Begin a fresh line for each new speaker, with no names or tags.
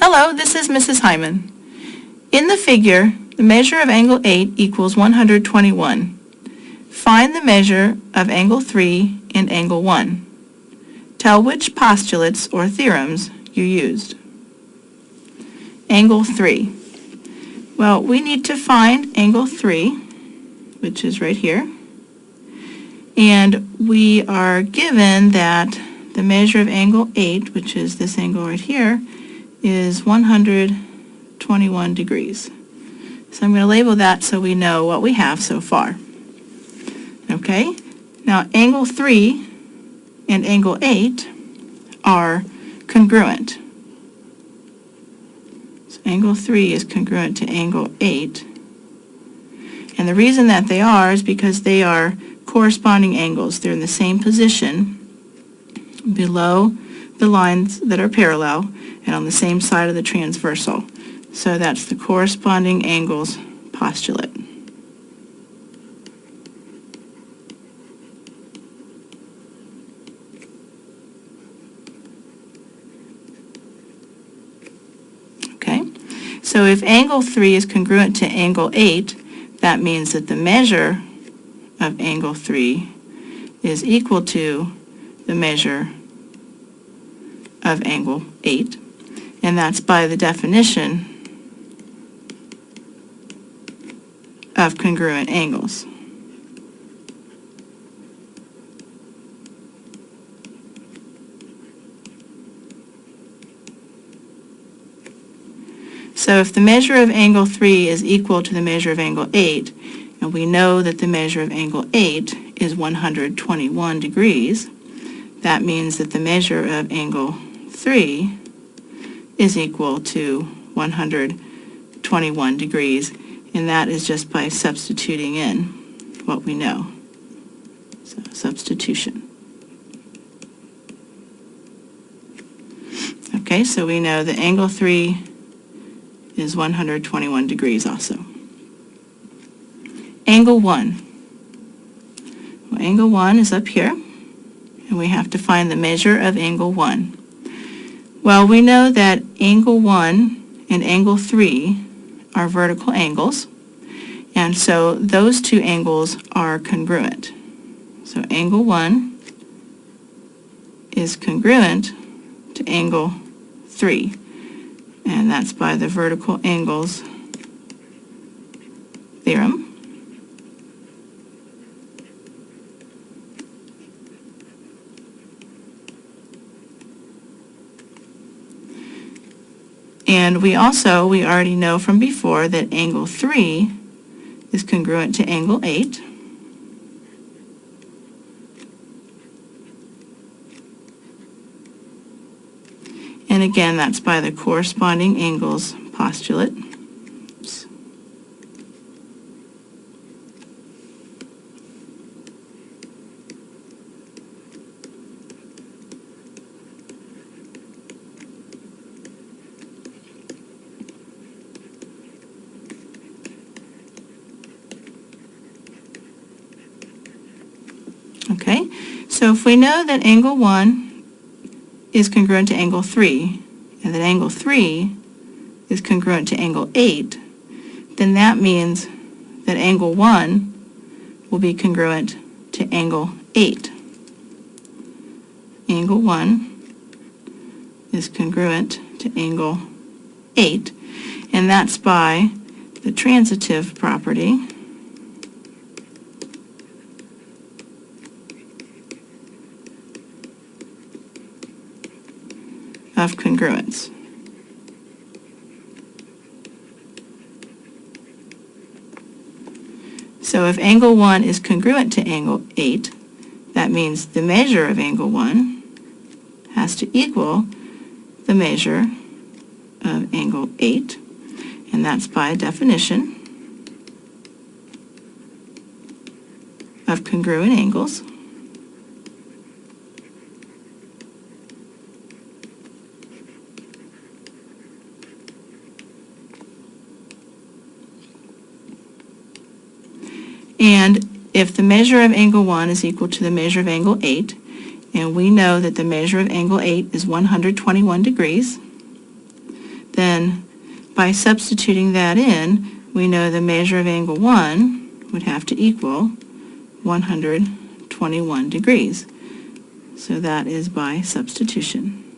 Hello, this is Mrs. Hyman. In the figure, the measure of angle 8 equals 121. Find the measure of angle 3 and angle 1. Tell which postulates or theorems you used. Angle 3. Well, we need to find angle 3, which is right here. And we are given that the measure of angle 8, which is this angle right here, is 121 degrees. So I'm going to label that so we know what we have so far. Okay, now angle 3 and angle 8 are congruent. So angle 3 is congruent to angle 8. And the reason that they are is because they are corresponding angles. They're in the same position below the lines that are parallel and on the same side of the transversal. So that's the corresponding angles postulate. Okay, so if angle 3 is congruent to angle 8, that means that the measure of angle 3 is equal to the measure of angle 8, and that's by the definition of congruent angles. So if the measure of angle 3 is equal to the measure of angle 8, and we know that the measure of angle 8 is 121 degrees, that means that the measure of angle 3 is equal to 121 degrees, and that is just by substituting in what we know. So substitution. Okay, so we know that angle 3 is 121 degrees also. Angle 1. Well, angle 1 is up here, and we have to find the measure of angle 1. Well, we know that angle 1 and angle 3 are vertical angles, and so those two angles are congruent. So angle 1 is congruent to angle 3, and that's by the vertical angles theorem. And we already know from before that angle 3 is congruent to angle 8. And again, that's by the corresponding angles postulate. Oops. Okay, so if we know that angle 1 is congruent to angle 3, and that angle 3 is congruent to angle 8, then that means that angle 1 will be congruent to angle 8. Angle 1 is congruent to angle 8, and that's by the transitive property of congruence. So if angle 1 is congruent to angle 8, that means the measure of angle 1 has to equal the measure of angle 8, and that's by definition of congruent angles. And if the measure of angle 1 is equal to the measure of angle 8, and we know that the measure of angle 8 is 121 degrees, then by substituting that in, we know the measure of angle 1 would have to equal 121 degrees. So that is by substitution.